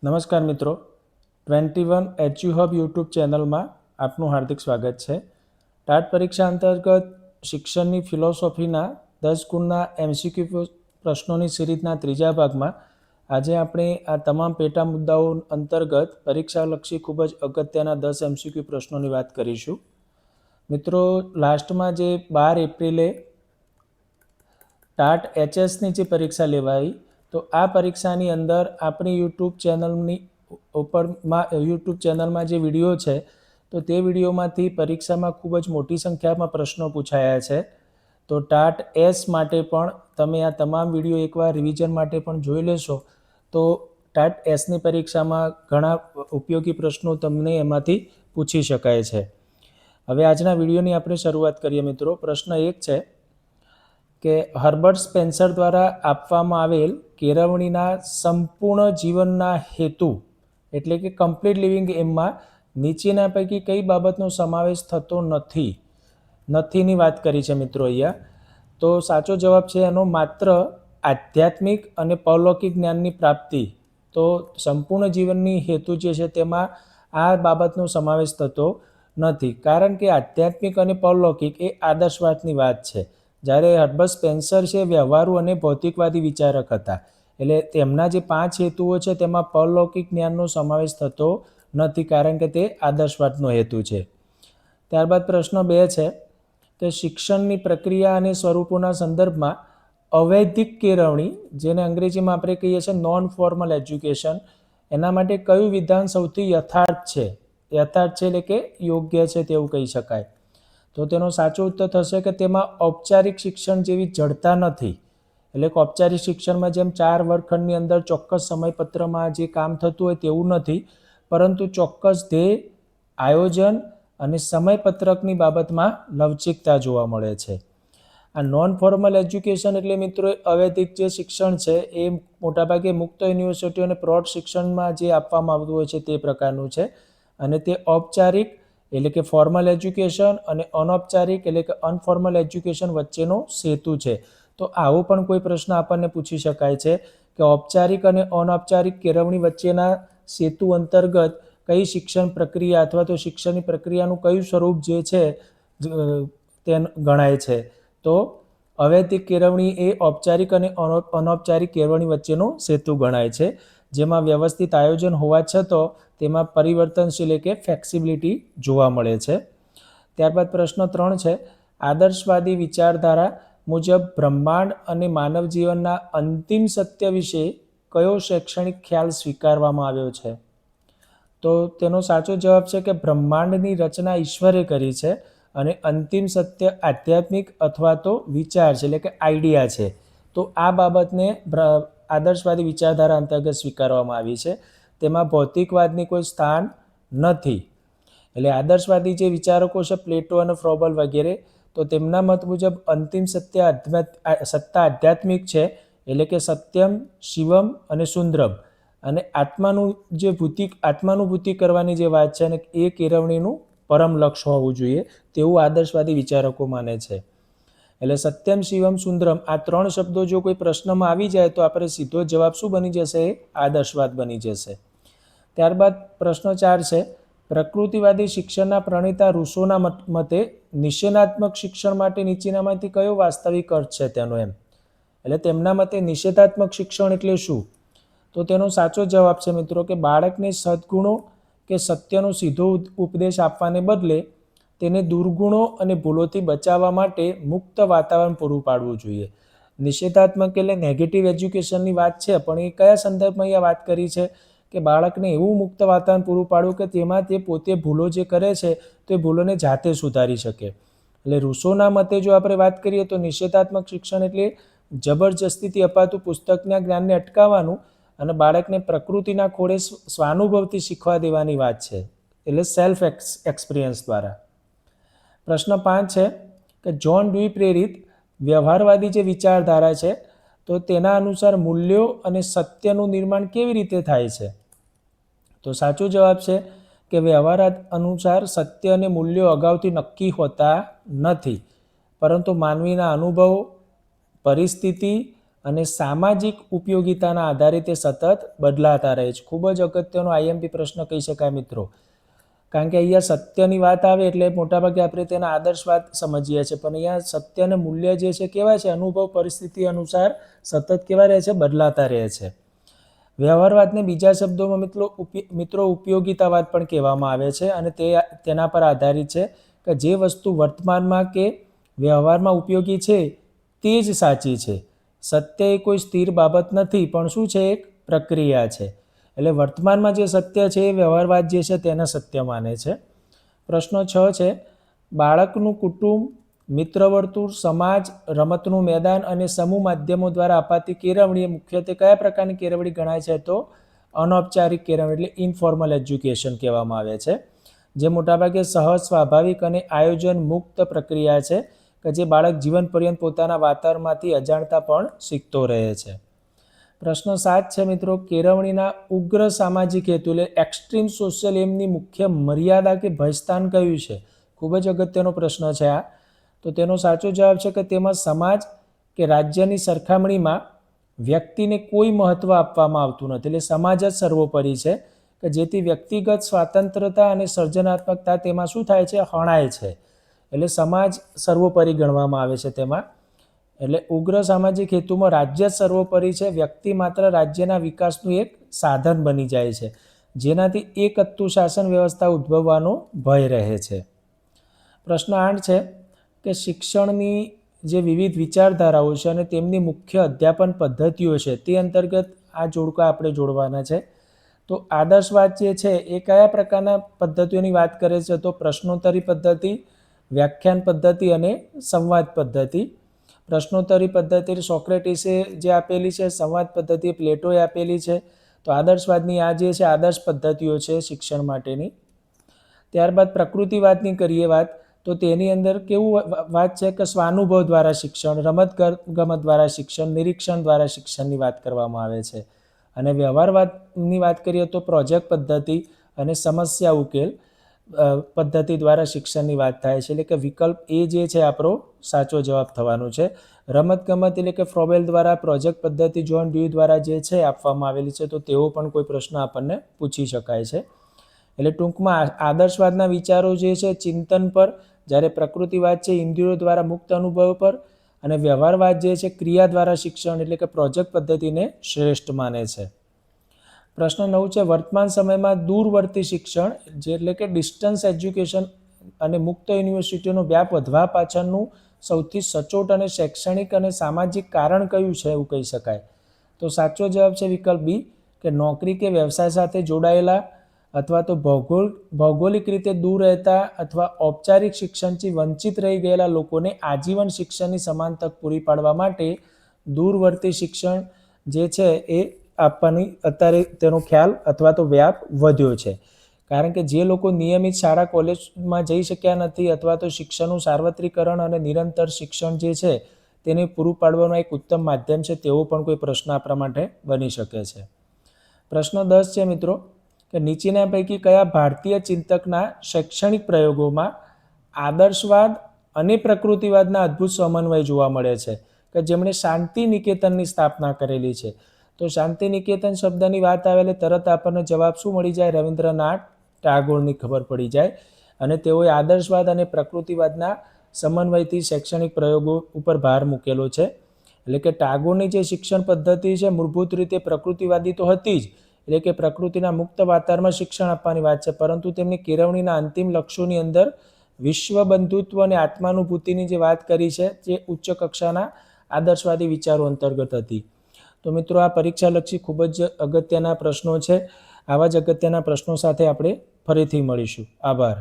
નમસ્કાર મિત્રો, 21 HU hub YouTube ચેનલમાં આપનું હાર્દિક સ્વાગત છે। ટાટ પરીક્ષા અંતર્ગત શિક્ષણની ફિલોસોફીના 10 ગુણના MCQ પ્રશ્નોની સિરીઝના ત્રીજા ભાગમાં આજે આપણે આ તમામ પેટા મુદ્દાઓ અંતર્ગત પરીક્ષાલક્ષી ખૂબ જ અગત્યના 10 MCQ પ્રશ્નોની વાત કરીશું। મિત્રો, લાસ્ટમાં જે 12 એપ્રિલે ટાટ HS ની જે પરીક્ષા લેવાઈ, તો આ પરીક્ષાની અંદર આપણી યુટ્યુબ ચેનલમાં જે વિડીયો છે, તો તે વિડીયોમાંથી પરીક્ષામાં ખૂબ જ મોટી સંખ્યામાં પ્રશ્નો પૂછાયા છે। તો ટાટ S માટે પણ તમે આ તમામ વિડીયો એકવાર રિવિઝન માટે પણ જોઈ લેશો તો ટાટ Sની પરીક્ષામાં ઘણા ઉપયોગી પ્રશ્નો તમને એમાંથી પૂછી શકાય છે। હવે આજના વિડીયોની આપણે શરૂઆત કરીએ મિત્રો। પ્રશ્ન 1 છે કે હર્બર્ટ સ્પેન્સર દ્વારા આપવામાં આવેલ કેળવણીના સંપૂર્ણ જીવનના હેતુ એટલે કે કમ્પ્લીટ લિવિંગ એમમાં નીચેના પૈકી કઈ બાબતનો સમાવેશ થતો નથીની વાત કરી છે મિત્રો અહીંયા। તો સાચો જવાબ છે એનો માત્ર આધ્યાત્મિક અને પૌલૌકિક જ્ઞાનની પ્રાપ્તિ। તો સંપૂર્ણ જીવનની હેતુ જે છે તેમાં આ બાબતનો સમાવેશ થતો નથી, કારણ કે આધ્યાત્મિક અને પૌલૌકિક એ આદર્શવાદની વાત છે, જ્યારે હર્બર્ટ સ્પેન્સર છે વ્યવહારુ અને ભૌતિકવાદી વિચારક હતા, એટલે તેમના જે 5 હેતુઓ છે તેમાં પૌલૌકિક જ્ઞાનનો સમાવેશ થતો નથી, કારણ કે તે આદર્શવાદનો હેતુ છે। ત્યારબાદ પ્રશ્ન 2 છે કે શિક્ષણની પ્રક્રિયા અને સ્વરૂપોના સંદર્ભમાં અવૈધિક કેળવણી, જેને અંગ્રેજીમાં આપણે કહીએ છીએ નોન ફોર્મલ એજ્યુકેશન, એના માટે કયું વિધાન સૌથી યથાર્થ છે એટલે કે યોગ્ય છે તેવું કહી શકાય। તો તેનો સાચો ઉત્તર થશે કે તેમાં ઔપચારિક શિક્ષણ જેવી જડતા નથી, એટલે કે ઔપચારિક શિક્ષણમાં જેમ 4 વર્ગખંડની અંદર ચોક્કસ સમયપત્રમાં જે કામ થતું હોય તેવું નથી, પરંતુ ચોક્કસ ધ્યેય, આયોજન અને સમયપત્રકની બાબતમાં લવચિકતા જોવા મળે છે। આ નોન ફોર્મલ એજ્યુકેશન એટલે મિત્રો અવૈધિક જે શિક્ષણ છે એ મોટાભાગે મુક્ત યુનિવર્સિટીઓ અને પ્રૌઢ શિક્ષણમાં જે આપવામાં આવતું હોય છે તે પ્રકારનું છે, અને તે ઔપચારિક એટલે કે ફોર્મલ એજ્યુકેશન અને અનૌપચારિક એટલે કે અનફોર્મલ એજ્યુકેશન વચ્ચેનો સેતુ છે। તો આવો પણ કોઈ પ્રશ્ન આપણને પૂછી શકાય છે કે ઔપચારિક અને અનૌપચારિક કેળવણી વચ્ચેના સેતુ અંતર્ગત કઈ શિક્ષણ પ્રક્રિયા અથવા તો શિક્ષણની પ્રક્રિયાનું કયું સ્વરૂપ જે છે તે ગણાય છે। તો અવૈધિક કેળવણી એ ઔપચારિક અને અનૌપચારિક કેળવણી વચ્ચેનો સેતુ ગણાય છે, જેમાં વ્યવસ્થિત આયોજન હોવા છતાં તેમાં પરિવર્તનશીલ કે ફ્લેક્સિબિલિટી જોવા મળે છે। ત્યારબાદ પ્રશ્ન 3 છે આદર્શવાદી વિચારધારા મુજબ બ્રહ્માંડ અને માનવ જીવનના અંતિમ સત્ય વિશે કયો શૈક્ષણિક ખ્યાલ સ્વીકારવામાં આવ્યો છે। તો તેનો સાચો જવાબ છે કે બ્રહ્માંડની રચના ઈશ્વરે કરી છે અને અંતિમ સત્ય આધ્યાત્મિક અથવા તો વિચાર છે એટલે કે આઈડિયા છે। તો આ બાબતને આદર્શવાદી વિચારધારા અંતર્ગત સ્વીકારવામાં આવી છે, તેમાં ભૌતિકવાદની કોઈ સ્થાન નથી। એટલે આદર્શવાદી જે વિચારકો છે પ્લેટો અને ફ્રોબલ વગેરે, તો તેમના મત મુજબ અંતિમ સત્તા આધ્યાત્મિક છે, એટલે કે સત્યમ, શિવમ અને સુંદરમ, અને આત્માનુભૂતિ કરવાની જે વાત છે અને એ કેળવણીનું પરમ લક્ષ્ય હોવું જોઈએ તેવું આદર્શવાદી વિચારકો માને છે। એટલે સત્યમ, શિવમ, સુંદરમ આ 3 શબ્દો જો કોઈ પ્રશ્નમાં આવી જાય તો આપણે સીધો જવાબ શું બની જશે? આદર્શવાદ બની જશે। ત્યારબાદ પ્રશ્ન 4 છે પ્રકૃતિવાદી શિક્ષણના પ્રણેતા રૂસોના મતે નિષેધાત્મક શિક્ષણ માટે નીચેનામાંથી કયો વાસ્તવિક અર્થ છે તેનો એટલે તેમના મતે નિષેધાત્મક શિક્ષણ એટલે શું? તો તેનો સાચો જવાબ છે મિત્રો કે બાળકને સદ્ગુણો કે સત્યનો સીધો ઉપદેશ આપવાને બદલે તેને દુર્ગુણો અને ભૂલોથી બચાવવા માટે મુક્ત વાતાવરણ પૂરું પાડવું જોઈએ। નિષેધાત્મક એટલે નેગેટિવ એજ્યુકેશનની વાત છે, પણ એ કયા સંદર્ભમાં અહીંયા વાત કરી છે કે બાળકને એવું મુક્ત વાતાવરણ પૂરું પાડવું કે તેમાં તે પોતે ભૂલો જે કરે છે તો એ ભૂલોને જાતે સુધારી શકે। એટલે રૂસોના મતે જો આપણે વાત કરીએ તો નિષેધાત્મક શિક્ષણ એટલે જબરજસ્તીથી અપાતું પુસ્તકના જ્ઞાનને અટકાવવાનું અને બાળકને પ્રકૃતિના ખોળે સ્વાનુભવથી શીખવા દેવાની વાત છે, એટલે સેલ્ફ એક્સપિરિયન્સ દ્વારા। પ્રશ્ન 5 છે કે જ્હોન ડ્યુઈ પ્રેરિત વ્યવહારવાદી જે વિચારધારા છે તો તેના અનુસાર મૂલ્યો અને સત્યનું નિર્માણ કેવી રીતે થાય છે? તો સાચો જવાબ છે કે વ્યવહાર અનુસાર સત્ય અને મૂલ્યો અગાઉથી નક્કી હોતા નથી, પરંતુ માનવીના અનુભવો, પરિસ્થિતિ અને સામાજિક ઉપયોગિતાના આધારે તે સતત બદલાતા રહે છે. ખૂબ જ અગત્યનો આઈએમપી પ્રશ્ન કહી શકાય મિત્રો, કારણ કે અહીંયા સત્યની વાત આવે એટલે મોટાભાગે આપણે તેના આદર્શવાદ સમજીએ છીએ, પણ અહીંયા સત્ય અને મૂલ્ય જે છે કેવા છે, અનુભવ પરિસ્થિતિ અનુસાર સતત કેવા રહે છે, બદલાતા રહે છે. વ્યવહારવાદને બીજા શબ્દોમાં મિત્રો ઉપયોગિતાવાદ પણ કહેવામાં આવે છે, અને તેના પર આધારિત છે કે જે વસ્તુ વર્તમાનમાં કે વ્યવહારમાં ઉપયોગી છે તે જ સાચી છે. સત્ય એ કોઈ સ્થિર બાબત નથી, પણ શું છે, એક પ્રક્રિયા છે. એટલે વર્તમાનમાં જે સત્ય છે એ વ્યવહારવાદ જે છે તેને સત્ય માને છે. પ્રશ્ન 6 છે, બાળકનું કુટુંબ, મિત્રવર્તુળ, સમાજ, રમતનું મેદાન અને સમૂહ માધ્યમો દ્વારા અપાતી કેળવણી મુખ્યત્વે કયા પ્રકારની કેળવણી ગણાય છે? તો અનૌપચારિક કેળવણી એટલે ઇનફોર્મલ એજ્યુકેશન કહેવામાં આવે છે, જે મોટાભાગે સહજ, સ્વાભાવિક અને આયોજન મુક્ત પ્રક્રિયા છે કે જે બાળક જીવન પર્યંત પોતાના વાતાવરણમાંથી અજાણતા પણ શીખતો રહે છે. પ્રશ્ન 7 છે મિત્રો, કેળવણીના ઉગ્ર સામાજિક હેતુ એટલે એક્સ્ટ્રીમ સોશિયલ એમની મુખ્ય મર્યાદા કે ભયસ્થાન કયું છે? ખૂબ જ અગત્યનો પ્રશ્ન છે આ. તો તેનો સાચો જવાબ છે કે તેમાં સમાજ કે રાજ્યની સરખામણીમાં વ્યક્તિને કોઈ મહત્વ આપવામાં આવતું નથી. એટલે સમાજ જ સર્વોપરી છે કે જેથી વ્યક્તિગત સ્વાતંત્રતા અને સર્જનાત્મકતા તેમાં શું થાય છે, હણાય છે. એટલે સમાજ સર્વોપરી ગણવામાં આવે છે તેમાં. એટલે ઉગ્ર સામાજિક હેતુમાં રાજ્ય જ સર્વોપરી છે, વ્યક્તિ માત્ર રાજ્યના વિકાસનું એક સાધન બની જાય છે, જેનાથી એકત્તુ શાસન વ્યવસ્થા ઉદ્ભવવાનો ભય રહે છે. પ્રશ્ન 8 છે કે શિક્ષણની જે વિવિધ વિચારધારાઓ છે અને તેમની મુખ્ય અધ્યાપન પદ્ધતિઓ છે તે અંતર્ગત આ જોડકા આપણે જોડવાના છે. તો આદર્શવાદ જે છે એ કયા પ્રકારના પદ્ધતિઓની વાત કરે છે? તો પ્રશ્નોત્તરી પદ્ધતિ, વ્યાખ્યાન પદ્ધતિ અને સંવાદ પદ્ધતિ. પ્રશ્નોત્તરી પદ્ધતિ સોક્રેટિસે જે આપેલી છે, સંવાદ પદ્ધતિ પ્લેટોએ આપેલી છે. તો આદર્શવાદની આ જે છે આદર્શ પદ્ધતિઓ છે શિક્ષણ માટેની. ત્યારબાદ પ્રકૃતિવાદની કરીએ વાત, તો તેની અંદર કેવું વાત છે કે સ્વાનુભવ દ્વારા શિક્ષણ, રમત ગમત દ્વારા શિક્ષણ, નિરીક્ષણ દ્વારા શિક્ષણની વાત કરવામાં આવે છે. અને વ્યવહારવાદની વાત કરીએ તો પ્રોજેક્ટ પદ્ધતિ અને સમસ્યા ઉકેલ પદ્ધતિ દ્વારા શિક્ષણની વાત થાય છે. એટલે કે વિકલ્પ એ જે છે આપણો સાચો જવાબ થવાનો છે. રમતગમત એટલે કે ફ્રોબેલ દ્વારા, પ્રોજેક્ટ પદ્ધતિ જોન ડ્યુ દ્વારા જે છે આપવામાં આવેલી છે, તો તેવો પણ કોઈ પ્રશ્ન આપણને પૂછી શકાય છે. એટલે ટૂંકમાં આદર્શવાદના વિચારો જે છે ચિંતન પર, જ્યારે પ્રકૃતિવાદ છે ઇન્દ્રિયો દ્વારા મુક્ત અનુભવ પર, અને વ્યવહારવાદ જે છે ક્રિયા દ્વારા શિક્ષણ એટલે કે પ્રોજેક્ટ પદ્ધતિને શ્રેષ્ઠ માને છે. પ્રશ્ન 9 છે, વર્તમાન સમયમાં દૂરવર્તી શિક્ષણ એટલે કે ડિસ્ટન્સ એજ્યુકેશન અને મુક્ત યુનિવર્સિટીઓનો વ્યાપ વધવા પાછળનું સૌથી સચોટ અને શૈક્ષણિક અને સામાજિક કારણ કયું છે એવું કહી શકાય? તો સાચો જવાબ છે વિકલ્પ બી, કે નોકરી કે વ્યવસાય સાથે જોડાયેલા અથવા તો ભૌગોલિક રીતે દૂર રહેતા અથવા ઔપચારિક શિક્ષણથી વંચિત રહી ગયેલા લોકોને આજીવન શિક્ષણની સમાન તક પૂરી પાડવા માટે દૂરવર્તી શિક્ષણ જે છે એ આપવાની અત્યારે તેનો ખ્યાલ અથવા તો વ્યાપ વધ્યો છે. કારણ કે જે લોકો નિયમિત શાળા કોલેજમાં જઈ શક્યા નથી અથવા તો શિક્ષણનું સાર્વત્રિકરણ અને નિરંતર શિક્ષણ જે છે તેને પૂરું પાડવાનું એક ઉત્તમ માધ્યમ છે, તેવો પણ કોઈ પ્રશ્ન આપણા માટે બની શકે છે. પ્રશ્ન 10 છે મિત્રો, કે નીચેના પૈકી કયા ભારતીય ચિંતકના શૈક્ષણિક પ્રયોગોમાં આદર્શવાદ અને પ્રકૃતિવાદના અદ્ભુત સમન્વય જોવા મળે છે, કે જેમણે શાંતિ નિકેતનની સ્થાપના કરેલી છે? તો શાંતિ નિકેતન શબ્દની વાત આવે એટલે તરત આપણને જવાબ શું મળી જાય? રવિન્દ્રનાથ ટાગોરની ખબર પડી જાય. અને તેઓએ આદર્શવાદ અને પ્રકૃતિવાદના સમન્વયથી શૈક્ષણિક પ્રયોગો ઉપર ભાર મૂકેલો છે. એટલે કે ટાગોરની જે શિક્ષણ પદ્ધતિ છે મૂળભૂત રીતે પ્રકૃતિવાદી તો હતી જ, એટલે કે પ્રકૃતિના મુક્ત વાતાવરણમાં શિક્ષણ આપવાની વાત છે, પરંતુ તેમની કેળવણીના અંતિમ લક્ષ્યોની અંદર વિશ્વ બંધુત્વ અને આત્માનુભૂતિની જે વાત કરી છે જે ઉચ્ચ કક્ષાના આદર્શવાદી વિચારો અંતર્ગત હતી. તો મિત્રો આ પરીક્ષાલક્ષી ખૂબ જ અગત્યના પ્રશ્નો છે. આવા જ અગત્યના પ્રશ્નો સાથે આપણે ફરીથી મળીશું. આભાર.